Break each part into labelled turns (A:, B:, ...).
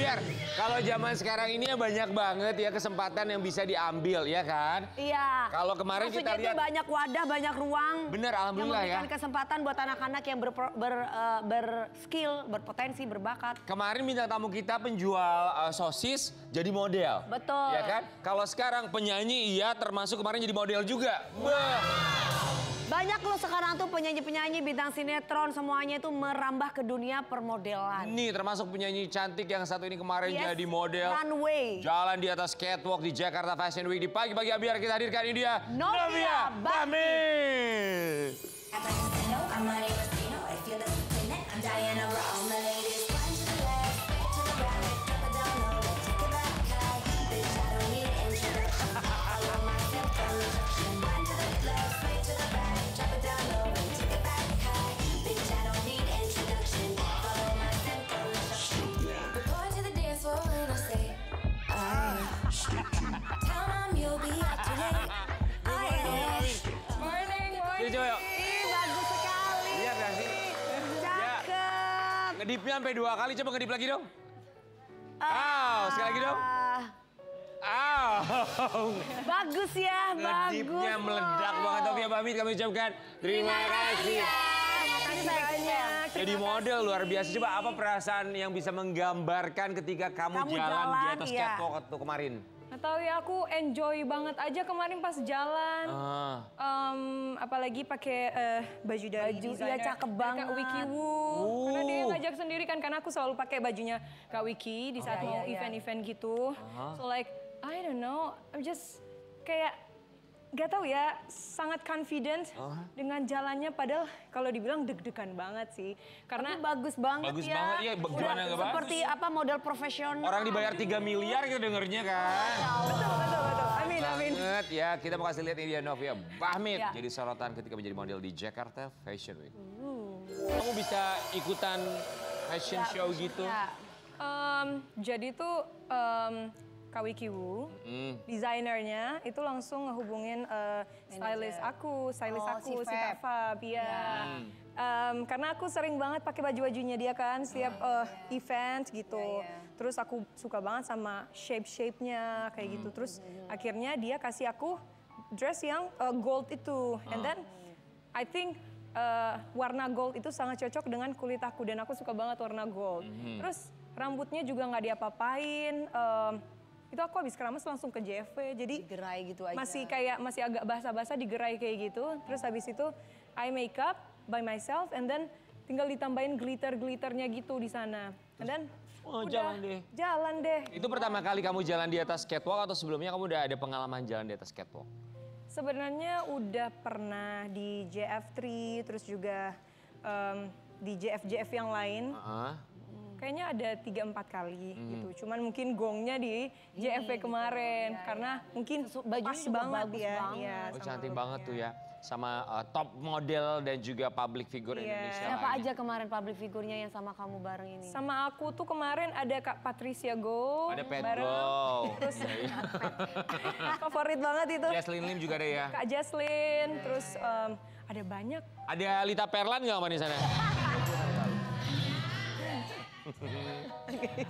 A: Biar kalau zaman sekarang ini ya banyak banget ya kesempatan yang bisa diambil ya kan?
B: Iya.
A: Kalau kemarin
B: maksudnya
A: kita lihat
B: banyak wadah, banyak ruang.
A: Bener, alhamdulillah
B: yang memberikan kesempatan buat anak-anak yang berskill, berpotensi, berbakat.
A: Kemarin bintang tamu kita penjual sosis jadi model.
B: Betul.
A: Ya kan? Kalau sekarang penyanyi iya termasuk kemarin jadi model juga.
B: Banyak loh sekarang tuh penyanyi-penyanyi bintang sinetron semuanya itu merambah ke dunia permodelan.
A: Nih termasuk penyanyi cantik yang satu ini kemarin jadi model.
B: Runway.
A: Jalan di atas catwalk di Jakarta Fashion Week di pagi-pagi biar kita hadirkan ini dia.
B: Novia Bahmi. Bagus sekali.
A: Iya gak sih?
B: Cakep.
A: Ngedipnya sampai 2 kali, coba ngedip lagi dong. Sekali lagi dong.
B: Bagus ya, bagus.
A: Ngedipnya meledak banget. Novia Bahmi kami ucapkan terima kasih. Jadi model luar biasa. Coba apa perasaan yang bisa menggambarkan ketika kamu jalan di atas catwalk itu kemarin?
C: Nggak tahu ya, aku enjoy banget aja kemarin pas jalan. Apalagi pakai baju dari desainer.
B: Iya cakep banget.
C: Kak Wiki Wu. Karena dia ngajak sendiri kan, karena aku selalu pakai bajunya Kak Wiki di saat mau event-event gitu. So like, I don't know, I'm just kayak gak tahu ya, sangat confident dengan jalannya. Padahal kalau dibilang deg-degan banget sih. Karena
B: tapi bagus banget
A: bagus
B: ya.
A: Banget, iya. Gimana gak bagus?
B: Seperti apa model profesional.
A: Orang dibayar 3 miliar kita dengernya kan.
C: betul. Amin.
A: Banget ya, kita mau kasih lihat ini dia Novia Bahmi. Jadi sorotan ketika menjadi model di Jakarta Fashion Week. Kamu bisa ikutan fashion show gitu?
C: Jadi tuh Kak Wiki Wu, desainernya itu langsung ngehubungin stylist aku, si Kak Fab, ya. Karena aku sering banget pakai baju-bajunya dia kan, setiap event gitu. Terus aku suka banget sama shape-nya kayak gitu. Terus akhirnya dia kasih aku dress yang gold itu. And then I think warna gold itu sangat cocok dengan kulit aku dan aku suka banget warna gold. Terus rambutnya juga nggak diapa-apain. Itu aku habis keramas langsung ke JFW, jadi
B: gerai gitu aja.
C: masih agak basah-basah digerai kayak gitu. Terus habis itu I make up by myself and then tinggal ditambahin glitter-glitternya gitu di sana. And then jalan deh.
A: Itu pertama kali kamu jalan di atas catwalk atau sebelumnya kamu udah ada pengalaman jalan di atas catwalk?
C: Sebenarnya udah pernah di JF3 terus juga di JF yang lain. Kayaknya ada 3-4 kali gitu. Cuman mungkin gongnya di JFW kemarin karena mungkin pas banget ya. Iya,
A: cantik banget tuh ya. Sama top model dan juga public figure Indonesia.
B: Siapa aja kemarin public figurnya yang sama kamu bareng ini?
C: Sama aku tuh kemarin ada Kak Patricia Go.
A: Ada Pat Go.
C: Terus favorit banget itu.
A: Jaslyn Lim juga ada ya?
C: Kak Jaslyn, terus ada banyak.
A: Ada Lita Perlan nggak di sana?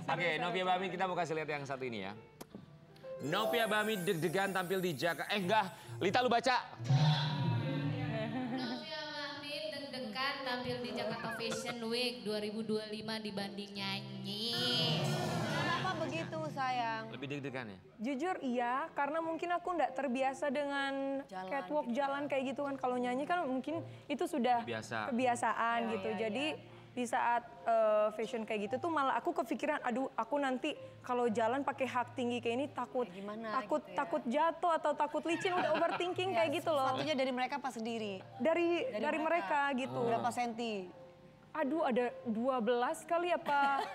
A: Oke, Novia Bahmi kita mau kasih lihat yang satu ini ya. Novia Bahmi deg-degan tampil di Jakarta. Enggak, Lita lu baca.
D: Novia Bahmi deg-degan tampil di Jakarta Fashion Week 2025 dibanding nyanyi.
B: Kenapa begitu sayang?
A: Lebih deg-degan ya?
C: Jujur iya, karena mungkin aku nggak terbiasa dengan catwalk jalan kayak gitu kan. Kalau nyanyi kan mungkin itu sudah kebiasaan gitu. Jadi di saat fashion kayak gitu tuh malah aku kepikiran, aduh aku nanti kalau jalan pakai hak tinggi kayak ini takut takut jatuh atau takut licin, udah overthinking kayak gitu loh.
B: Satunya dari mereka pas sendiri?
C: Dari mereka gitu.
B: Berapa senti?
C: Aduh ada 12 kali apa.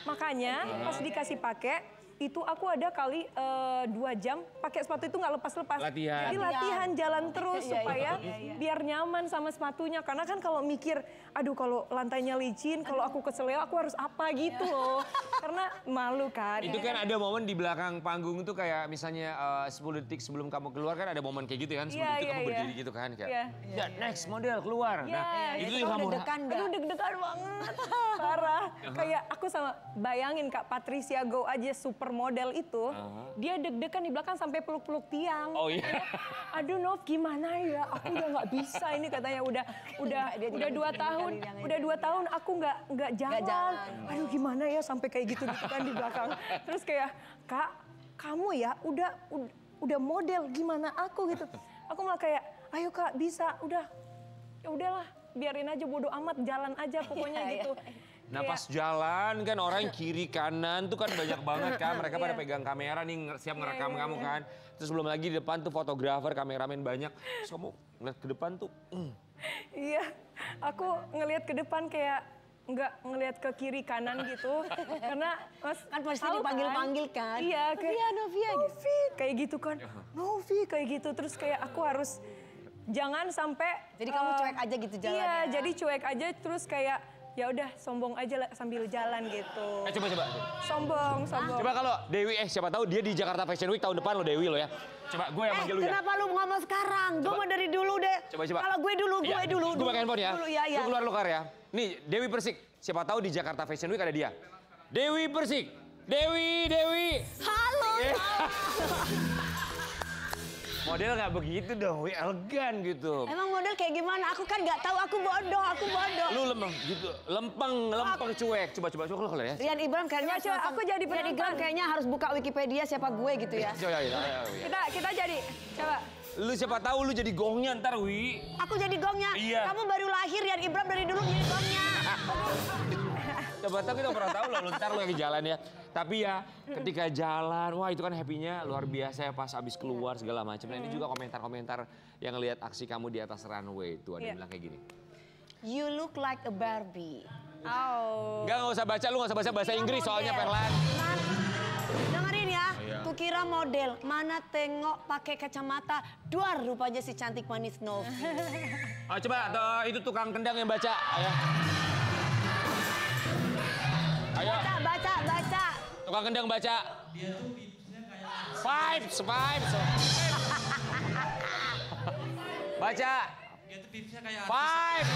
C: Makanya pas dikasih pakai itu aku ada kali 2 jam pakai sepatu itu nggak lepas-lepas.
A: Latihan.
C: Jadi latihan jalan terus supaya biar nyaman sama sepatunya. Karena kan kalau mikir, aduh kalau lantainya licin, kalau aku keseleo aku harus apa gitu loh. Karena malu kan.
A: Itu kan ada momen di belakang panggung tuh kayak misalnya 10 detik sebelum kamu keluar kan ada momen kayak gitu kan. 10 detik kamu berdiri gitu kan. Kayak, ya next model keluar. Nah itu yang kamu
B: deg-degan nggak?
C: Aduh deg-degan banget. Parah. Kayak aku sama bayangin Kak Patricia Go aja supermodel itu. Dia deg-degan di belakang sampai peluk-peluk tiang.
A: Oh iya.
C: Aduh Nov gimana ya? Aku udah nggak bisa ini katanya udah 2 tahun. Udah 2 tahun aku nggak jalan. Aduh gimana ya sampai kayak gitu kan di belakang. Terus kayak Kak kamu ya udah model gimana aku gitu. Aku malah kayak ayo Kak bisa ya udahlah biarin aja bodo amat jalan aja pokoknya gitu.
A: Nah pas jalan kan orang kiri kanan tuh kan banyak banget kan. Mereka pada pegang kamera nih siap ngerekam kamu kan. Terus belum lagi di depan tuh fotografer, kameramen banyak. Terus kamu ngeliat ke depan tuh.
C: Iya, aku ngelihat ke depan kayak nggak ngelihat ke kiri kanan gitu. Karena
B: Kan pasti dipanggil-panggil kan.
C: Iya, kayak
B: Novia gitu.
C: Novi kayak gitu kan. Novi kayak gitu. Terus kayak aku harus jangan sampai.
B: Jadi kamu cuek aja gitu jalannya.
C: Iya, jadi cuek aja terus kayak ya udah sombong aja sambil jalan gitu.
A: Coba.
C: Sombong.
A: Coba kalau Dewi, siapa tahu dia di Jakarta Fashion Week tahun depan lo Dewi lo ya. Coba gue yang manggil lu ya.
B: Kenapa lu ngomong sekarang? Gue mau dari dulu deh.
A: Coba.
B: Kalau gue dulu.
A: Gue pakai handphone ya.
B: Dulu, ya.
A: Lu keluar lokar ya. Nih Dewi Persik, siapa tahu di Jakarta Fashion Week ada dia. Dewi Persik. Dewi.
B: Halo.
A: Model nggak begitu dong, elegan gitu.
B: Emang model kayak gimana? Aku kan nggak tahu, aku bodoh.
A: Lu lempeng gitu, lempeng cuek. Coba lu keluar ya.
B: Rian Ibram kayaknya
C: Coba, aku jadi
B: Rian Ibram kayaknya harus buka Wikipedia siapa gue gitu ya.
A: Coba.
C: Kita jadi coba.
A: Lu siapa tahu lu jadi gongnya ntar Wi.
B: Aku jadi gongnya.
A: Iya.
B: Kamu baru lahir, Rian Ibram dari dulu jadi gongnya.
A: Coba tahu kita pernah tahu loh, lu ntar lu lagi jalan ya. Tapi ya ketika jalan, wah itu kan happy-nya luar biasa ya pas abis keluar segala macam. Nah ini juga komentar-komentar yang ngelihat aksi kamu di atas runway itu ada yang bilang kayak gini.
B: You look like a Barbie.
C: Oh.
A: Nggak usah baca, lu nggak usah baca bahasa Inggris soalnya Perlan.
B: Dengerin ya, tuh kira model, mana tengok pakai kacamata, duar rupanya si cantik manis Novi.
A: Oh, coba itu tukang kendang yang baca, ayo. Ayo.
B: Baca.
A: Tukang kendang baca. Dia tuh bibisnya kayak... Five. Baca.
E: Dia tuh bibisnya kayak
A: Five.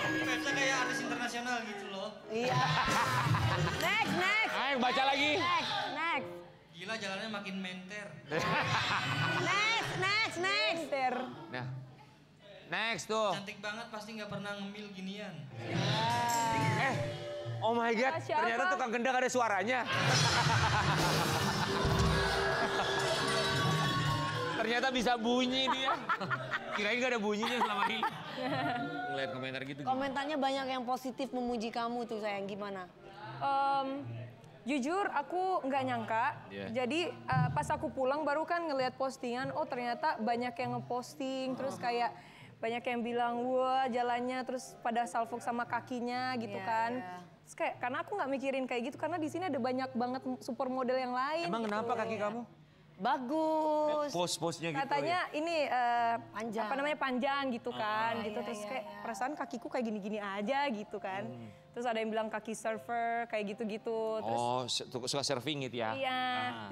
E: Bibisnya kayak artis internasional gitu loh.
B: Iya. Next.
A: Ayo baca lagi.
B: Next.
E: Gila jalannya makin menter.
B: Next.
A: Nah. Next tuh.
E: Cantik banget pasti nggak pernah ngemil ginian.
A: Oh my God,
C: Siapa?
A: ternyata tukang kendang ada suaranya. Ternyata bisa bunyi dia. Kirain gak ada bunyinya selama ini. Ngeliat komentar gitu.
B: Komentarnya banyak yang positif memuji kamu tuh sayang, gimana?
C: Jujur aku nggak nyangka.
A: Yeah.
C: Jadi pas aku pulang baru kan ngelihat postingan, oh ternyata banyak yang ngeposting, terus kayak banyak yang bilang wah jalannya, terus pada salfok sama kakinya gitu kan. Terus kayak karena aku nggak mikirin kayak gitu karena di sini ada banyak banget supermodel yang lain.
A: Emang kenapa kaki kamu?
B: Bagus.
A: Pos-posnya gitu
C: Katanya
A: ya?
C: ini
B: Panjang.
C: apa namanya panjang gitu kan, gitu
B: iya,
C: terus
B: iya,
C: kayak
B: iya.
C: perasaan kakiku kayak gini-gini aja gitu kan. Terus ada yang bilang kaki surfer kayak gitu-gitu. Terus
A: Oh, suka surfing gitu ya?
C: iya,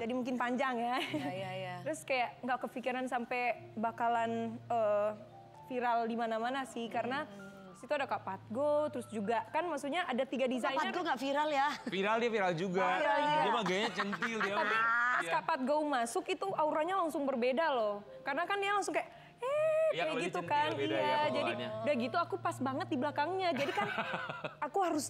C: jadi mungkin panjang ya.
B: Iya.
C: Terus kayak nggak kepikiran sampai bakalan viral di mana-mana sih karena situ ada Kak Patgo, terus juga kan maksudnya ada 3 desainer.
B: Kak Patgo nggak viral ya?
A: Viral dia viral juga. Dia mah gayanya centil dia.
C: Tapi pas Kak Patgo masuk itu auranya langsung berbeda loh. Karena kan dia langsung kayak
A: Iya,
C: kayak
A: kalau dia
C: gitu
A: centil,
C: kan.
A: beda
C: Iya,
A: ya
C: jadi
A: pembawaannya.
C: udah gitu aku pas banget di belakangnya. Jadi kan aku harus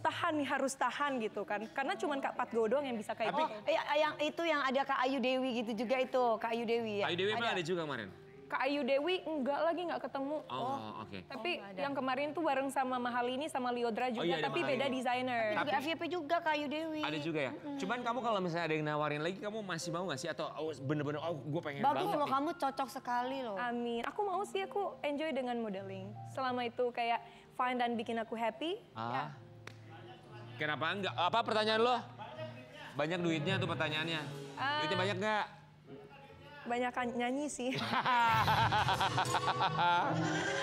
C: tahan gitu kan. Karena cuman Kak Patgo doang yang bisa kayak
B: Oh,
C: gitu.
B: yang itu yang ada Kak Ayu Dewi gitu juga itu, Kak Ayu Dewi ya?
A: Ayu Dewi emang ada juga kemarin?
C: Kak Ayu Dewi nggak ketemu.
A: Oh, oke.
C: Tapi yang kemarin tuh bareng sama Mahalini sama Liodra juga,
A: iya, ada
C: tapi
A: Mahalini.
C: beda desainer.
B: Juga FYP juga Kak Ayu Dewi.
A: Ada juga ya? Cuman kamu kalau misalnya ada yang nawarin lagi, kamu masih mau gak sih? Atau bener-bener, gue pengen
B: Bagus
A: banget
B: loh,
A: nih.
B: kamu cocok sekali loh.
C: Amin. Aku mau sih, aku enjoy dengan modeling. Selama itu kayak fine dan bikin aku happy. Ya.
A: Kenapa enggak? Apa pertanyaan lo? Banyak duitnya tuh pertanyaannya. Duitnya banyak nggak?
C: Banyakan nyanyi sih.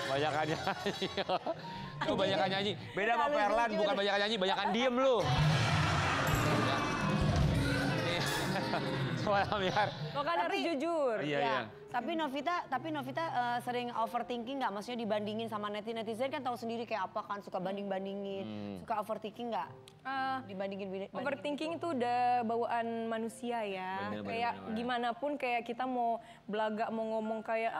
A: Banyakan nyanyi. Lu banyakan nyanyi. Beda sama Perlan, bukan banyakan nyanyi, banyakan diem lu. Sama biar.
C: Lo kan harus jujur.
A: Iya,
B: Ya,
A: iya.
B: Tapi Novita sering overthinking nggak? Maksudnya dibandingin sama netizen kan tahu sendiri kayak apa kan, suka banding-bandingin, suka overthinking nggak? Dibandingin.
C: Overthinking itu udah bawaan manusia ya.
A: Bener,
C: kayak
A: bener.
C: gimana pun kayak kita mau belaga mau ngomong kayak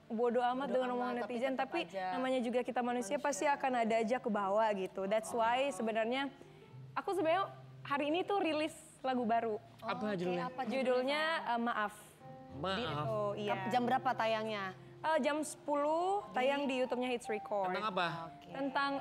C: bodoh amat dengan omongan
B: amat,
C: netizen,
B: tapi
C: tapi
B: tetap aja
C: namanya juga kita manusia pasti akan ada aja ke bawah gitu. That's why sebenarnya aku sebenarnya hari ini tuh rilis lagu baru.
A: Apa judulnya?
C: Judulnya Maaf.
A: Maaf.
C: Oh iya.
B: Jam berapa tayangnya?
C: Jam 10 tayang di YouTube-nya Hits Record.
A: Tentang apa?
C: Tentang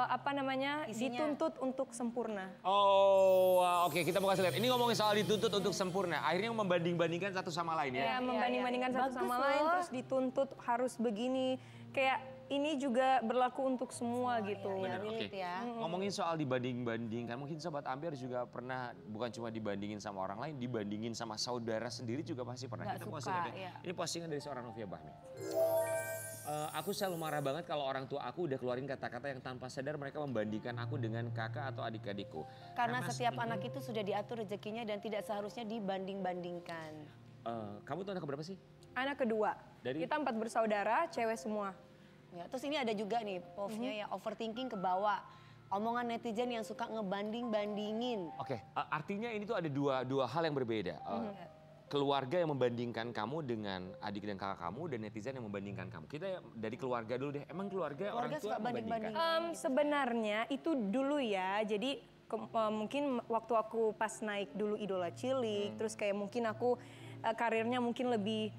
C: apa namanya?
B: Isinya.
C: Dituntut untuk sempurna.
A: Oh, oke, kita mau kasih lihat. Ini ngomongin soal dituntut untuk sempurna. Akhirnya membanding-bandingkan satu sama lain ya.
C: Ya, membanding-bandingkan satu
B: Bagus
C: sama
B: loh.
C: lain, terus dituntut harus begini. Kayak ini juga berlaku untuk semua gitu.
B: Iya,
A: Oke.
B: relate ya.
A: Ngomongin soal dibanding-bandingkan, mungkin Sobat Ambiar juga pernah bukan cuma dibandingin sama orang lain, dibandingin sama saudara sendiri juga pasti pernah.
B: Nggak
A: Kita mau
B: suka,
A: kasih lihat ya.
B: iya.
A: Ini postingan dari seorang Novia Bahmi. Aku selalu marah banget kalau orang tua aku udah keluarin kata-kata yang tanpa sadar mereka membandingkan aku dengan kakak atau adik-adikku.
B: Karena setiap anak itu sudah diatur rezekinya dan tidak seharusnya dibanding-bandingkan.
A: Kamu tuh anak keberapa sih?
C: Anak kedua.
A: Dari-
C: Kita 4 bersaudara, cewek semua.
B: Ya, terus ini ada juga nih POV-nya ya, overthinking ke bawah. Omongan netizen yang suka ngebanding-bandingin.
A: Oke, artinya ini tuh ada dua hal yang berbeda. Keluarga yang membandingkan kamu dengan adik dan kakak kamu dan netizen yang membandingkan kamu. Kita dari keluarga dulu deh. Emang keluarga orang tua
B: suka
A: membandingkan?
B: banding-bandingin.
C: Sebenarnya itu dulu ya, jadi mungkin waktu aku pas naik dulu Idola Cilik, terus kayak mungkin aku karirnya mungkin lebih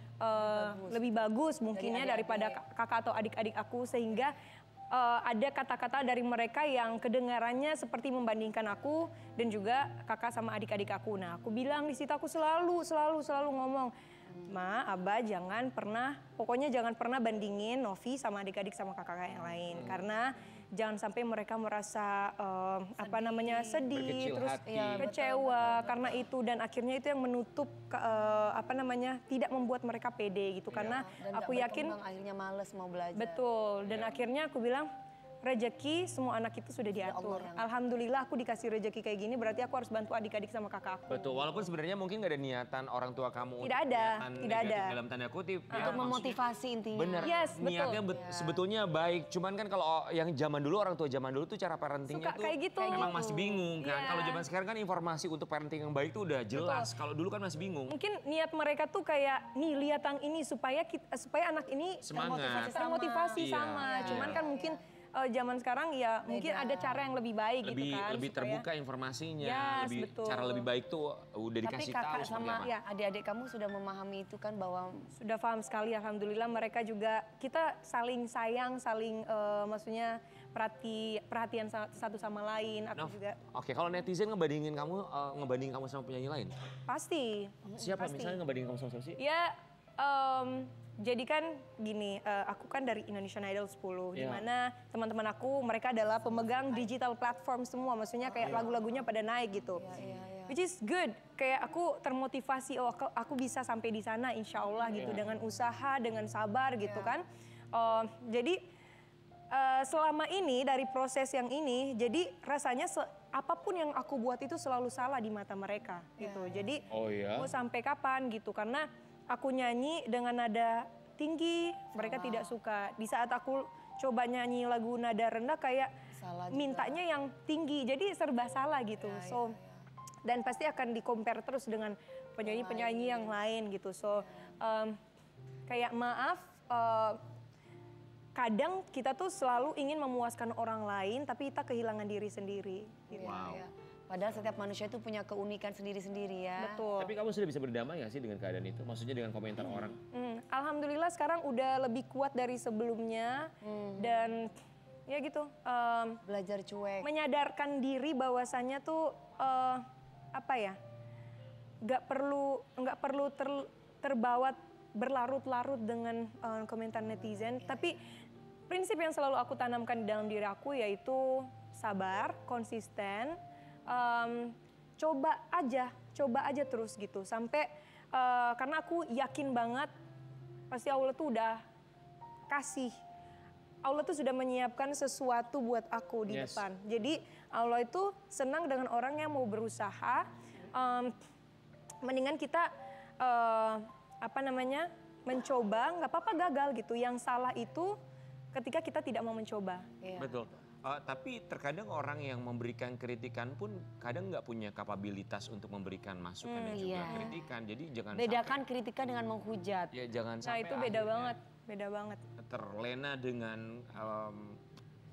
C: bagus mungkinnya daripada kakak atau adik-adik aku, sehingga ada kata-kata dari mereka yang kedengarannya seperti membandingkan aku dan juga kakak sama adik-adik aku. Nah, aku bilang di situ aku selalu ngomong, Ma, Abah pokoknya jangan pernah bandingin Novi sama adik-adik sama kakak yang lain, karena jangan sampai mereka merasa sedih,
A: Berkecil
C: terus
A: hati.
C: kecewa karena itu, dan akhirnya itu yang menutup tidak membuat mereka pede gitu, karena
B: Dan
C: aku
B: nggak
C: yakin
B: berkembang, akhirnya males mau belajar.
C: betul, dan akhirnya aku bilang rezeki semua anak itu sudah diatur.
B: yang-
C: Alhamdulillah aku dikasih rezeki kayak gini, berarti aku harus bantu adik-adik sama kakak aku.
A: Betul, walaupun sebenarnya mungkin gak ada niatan orang tua kamu
C: Tidak ada,
A: niatan
C: tidak
A: negatif
C: ada.
A: dalam tanda kutip. ya,
B: Untuk
A: maksudnya-
B: memotivasi intinya.
A: Bener,
C: Yes, betul.
A: niatnya sebetulnya baik. Cuman kan kalau yang zaman dulu, orang tua zaman dulu tuh cara parentingnya
C: Suka
A: tuh
C: kayak gitu.
A: memang masih bingung kan.
C: Iya.
A: Kalau zaman sekarang kan informasi untuk parenting yang baik tuh udah jelas. Kalau dulu kan masih bingung.
C: Mungkin niat mereka tuh kayak nih lihat yang ini supaya anak ini
A: Semangat.
C: termotivasi
A: Iya,
C: sama.
A: iya.
C: Cuman kan mungkin zaman sekarang ya mungkin ada cara yang lebih baik gitu kan.
A: Lebih
C: supaya-
A: terbuka informasinya,
C: Yes,
A: lebih
C: betul.
A: cara lebih baik tuh udah
B: Tapi
A: dikasih tahu
B: kakak
A: seperti
B: sama
A: apa.
B: ya adik-adik kamu sudah memahami itu kan bahwa
C: Sudah paham sekali, alhamdulillah mereka juga, kita saling sayang, saling maksudnya perhatian satu sama lain. Aku
A: Nov,
C: juga
A: oke, kalau netizen ngebandingin kamu sama penyanyi lain,
C: pasti.
A: siapa
C: Pasti.
A: misalnya ngebandingin kamu sama siapa sih?
C: Ya, jadi kan gini, aku kan dari Indonesian Idol 10, di
A: Iya.
C: mana teman-teman aku mereka adalah pemegang digital platform semua, maksudnya kayak lagu-lagunya pada naik gitu. Which is good, kayak aku termotivasi, oh aku bisa sampai di sana insya Allah gitu, dengan usaha, dengan sabar gitu kan. Jadi selama ini dari proses yang ini, jadi rasanya apapun yang aku buat itu selalu salah di mata mereka gitu. Jadi
A: Oh iya?
C: mau sampai kapan gitu, karena aku nyanyi dengan nada tinggi, mereka tidak suka. Di saat aku coba nyanyi lagu nada rendah kayak
B: Salah juga.
C: mintanya yang tinggi, jadi serba salah gitu. Dan pasti akan di-compare terus dengan penyanyi-penyanyi yang lain gitu. So kayak maaf, kadang kita tuh selalu ingin memuaskan orang lain, tapi kita kehilangan diri sendiri. Gitu.
A: Wow.
B: padahal setiap manusia itu punya keunikan sendiri-sendiri ya.
C: Betul.
A: Tapi kamu sudah bisa berdamai gak sih dengan keadaan itu? Maksudnya dengan komentar orang?
C: Alhamdulillah sekarang udah lebih kuat dari sebelumnya, dan ya gitu,
B: Belajar cuek.
C: menyadarkan diri bahwasannya tuh apa ya, nggak perlu terbawa berlarut-larut dengan komentar netizen. Tapi prinsip yang selalu aku tanamkan di dalam diri aku yaitu sabar, konsisten, coba aja terus gitu. Sampai karena aku yakin banget pasti Allah tuh udah kasih. Allah tuh sudah menyiapkan sesuatu buat aku di depan. Jadi Allah itu senang dengan orang yang mau berusaha. Mendingan kita mencoba, nggak apa-apa gagal gitu. Yang salah itu ketika kita tidak mau mencoba.
A: Betul. Tapi terkadang orang yang memberikan kritikan pun kadang nggak punya kapabilitas untuk memberikan masukan dan juga kritikan. Jadi jangan
B: Bedakan kritikan dengan menghujat.
A: Ya jangan
C: Nah
A: sampai
C: itu beda
A: akhirnya
C: banget.
A: terlena dengan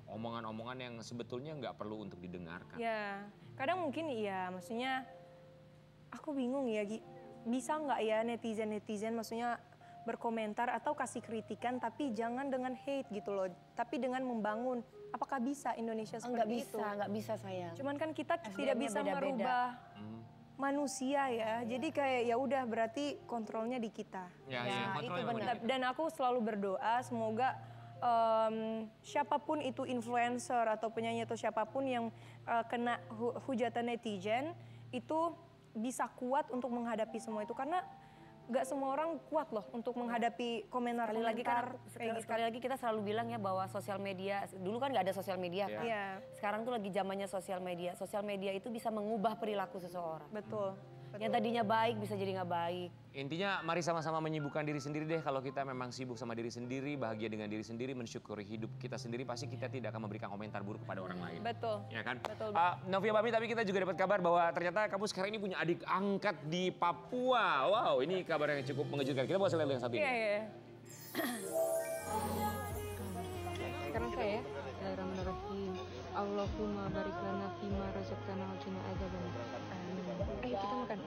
A: omongan-omongan yang sebetulnya nggak perlu untuk didengarkan.
C: Ya, kadang mungkin iya, maksudnya aku bingung ya, bisa nggak ya netizen maksudnya berkomentar atau kasih kritikan tapi jangan dengan hate gitu loh, tapi dengan membangun. Apakah bisa Indonesia seperti itu?
B: Nggak bisa sayang.
C: Cuman kan kita tidak bisa merubah manusia ya, jadi kayak ya udah berarti kontrolnya di kita.
A: Ya,
B: itu benar.
C: Dan aku selalu berdoa semoga siapapun itu influencer atau penyanyi atau siapapun yang kena hujatan netizen itu bisa kuat untuk menghadapi semua itu, karena nggak semua orang kuat loh untuk menghadapi komentar-komentar.
B: Sekali lagi kita selalu bilang ya bahwa sosial media, dulu kan nggak ada sosial media kan.
C: Iya.
B: Sekarang tuh lagi zamannya sosial media. Sosial media itu bisa mengubah perilaku seseorang.
C: Betul.
B: Yang tadinya baik bisa jadi nggak baik.
A: Intinya mari sama-sama menyibukkan diri sendiri deh. Kalau kita memang sibuk sama diri sendiri, bahagia dengan diri sendiri, mensyukuri hidup kita sendiri, pasti kita tidak akan memberikan komentar buruk kepada orang lain.
C: Betul.
A: Ya kan?
C: Betul.
A: Novia Bami, tapi kita juga dapat kabar bahwa ternyata kamu sekarang ini punya adik angkat di Papua. Wow, ini kabar yang cukup mengejutkan. Kita mau lihat yang satu ini.
C: Iya.
F: Sekarang saya Bismillahirrahmanirrahim. Allahumma barik lana fima razaqtana wa qina adzabannar. Amin. Ayo kita makan.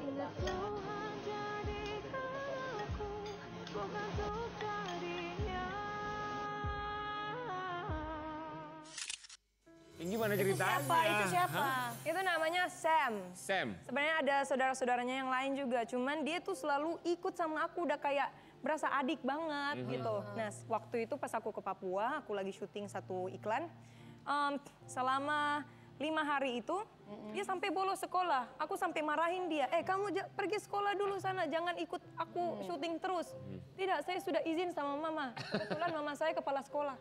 A: Ini gimana ceritanya?
B: Itu siapa?
C: Itu namanya Sam.
A: Sam.
C: Sebenarnya ada saudara-saudaranya yang lain juga, cuman dia tuh selalu ikut sama aku, udah kayak berasa adik banget gitu. Nah waktu itu pas aku ke Papua, aku lagi syuting satu iklan. Selama 5 hari itu dia sampai bolos sekolah. Aku sampai marahin dia, kamu pergi sekolah dulu sana, jangan ikut aku syuting terus. Tidak, saya sudah izin sama mama. Kebetulan mama saya kepala sekolah.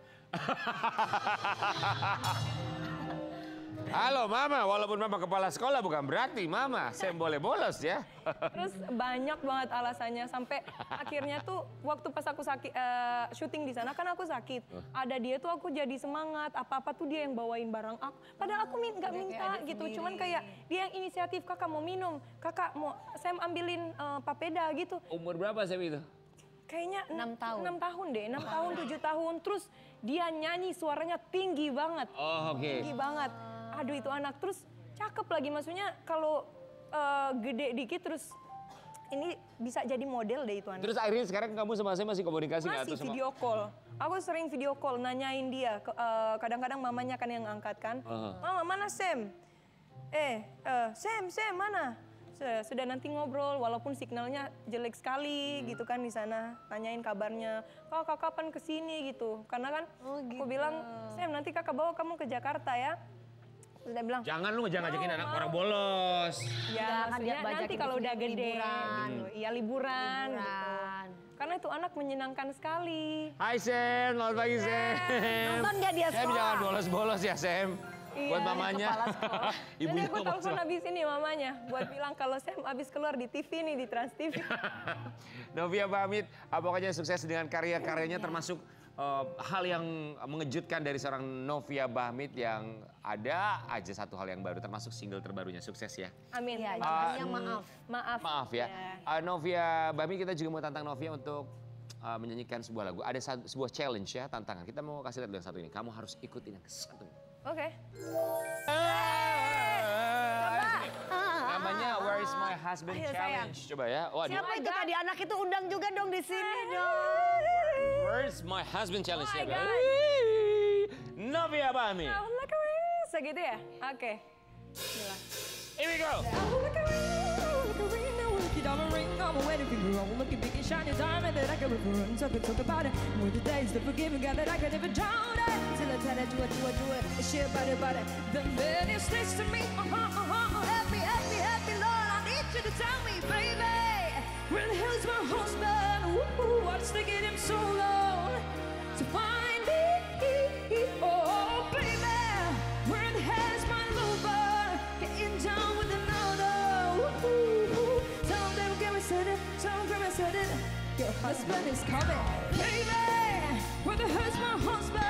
A: Halo Mama, walaupun Mama kepala sekolah bukan berarti Mama Sam boleh bolos ya.
C: Terus banyak banget alasannya, sampai akhirnya tuh waktu pas aku sakit syuting di sana kan aku sakit. Ada dia tuh aku jadi semangat, apa-apa tuh dia yang bawain barang aku. Padahal aku nggak minta gitu, cuman kayak dia yang inisiatif, kakak mau minum, kakak mau Sam ambilin papeda gitu.
A: Umur berapa Sam itu?
C: Kayaknya
B: 6 tahun.
C: 6 tahun deh, 6 tahun, 7 tahun. Terus dia nyanyi suaranya tinggi banget.
A: Oh oke.
C: Tinggi banget. Aduh itu anak, terus cakep lagi, maksudnya kalau gede dikit terus ini bisa jadi model deh itu anak.
A: Terus akhirnya sekarang kamu sama saya masih komunikasi nggak?
C: Masih
A: Atau sama...
C: video call. Aku sering video call nanyain dia. Kadang-kadang mamanya kan yang angkat kan. Mama mana Sam? Sam mana? Sudah nanti ngobrol walaupun signalnya jelek sekali gitu kan di sana. Tanyain kabarnya. Kakak kapan kesini gitu. Karena kan aku bilang, Sam nanti kakak bawa kamu ke Jakarta ya. Terus dia bilang,
A: Jangan lu ngajakin anak orang bolos.
C: ya
B: Jangan
C: maksudnya
B: diajakin
C: nanti kalau udah gede.
B: liburan.
C: Iya liburan. Gitu. Karena itu anak menyenangkan sekali.
A: Hai Sam, selamat pagi Sam.
B: Nonton nggak dia
A: Sam
B: sekolah?
A: jangan bolos-bolos ya Sam. Buat mamanya.
B: kepala sekolah.
A: Ibunya
C: Jadi aku
A: ngomong
C: telepon habis ini mamanya buat bilang kalau Sam habis keluar di TV nih, di Trans TV.
A: Novia pamit, pokoknya sukses dengan karya-karyanya termasuk hal yang mengejutkan dari seorang Novia Bahmit yang ada aja satu hal yang baru termasuk single terbarunya. Sukses ya.
C: Amin.
B: Iya, jadinya maaf.
C: Maaf.
A: Maaf ya. Novia Bahmit, kita juga mau tantang Novia untuk menyanyikan sebuah lagu. Ada sebuah challenge ya, tantangan. Kita mau kasih lihat yang satu ini. Kamu harus ikutin yang satu.
C: Oke.
A: Namanya Where is my husband
C: Ayo,
A: challenge. Coba ya. Wah,
B: Siapa itu tadi anak itu undang juga dong di sini dong.
A: Where's my husband challenge
C: Oh my
A: ya.
C: God.
A: Novia Bahmit.
C: Oh, look at me. Segitu ya? Oke. Bismillah.
A: Here we go.
C: Look at me, now look at diamond ring on my wedding finger. I will make a big and shiny diamond that I can reference. Talk about it. With the days that forgive me, God, that I can never drown it. Till I tell it, do it. Shit about it. The man is next to me. Happy. me, Lord, I need you to tell me, baby, where the hell is my husband? Ooh, what's taking him so long to find me? Oh, baby, where the hell is my lover? Getting down with another. Ooh, tell them, get me said it, tell them, get me said it. Your husband is coming, baby. Where the hell's my husband?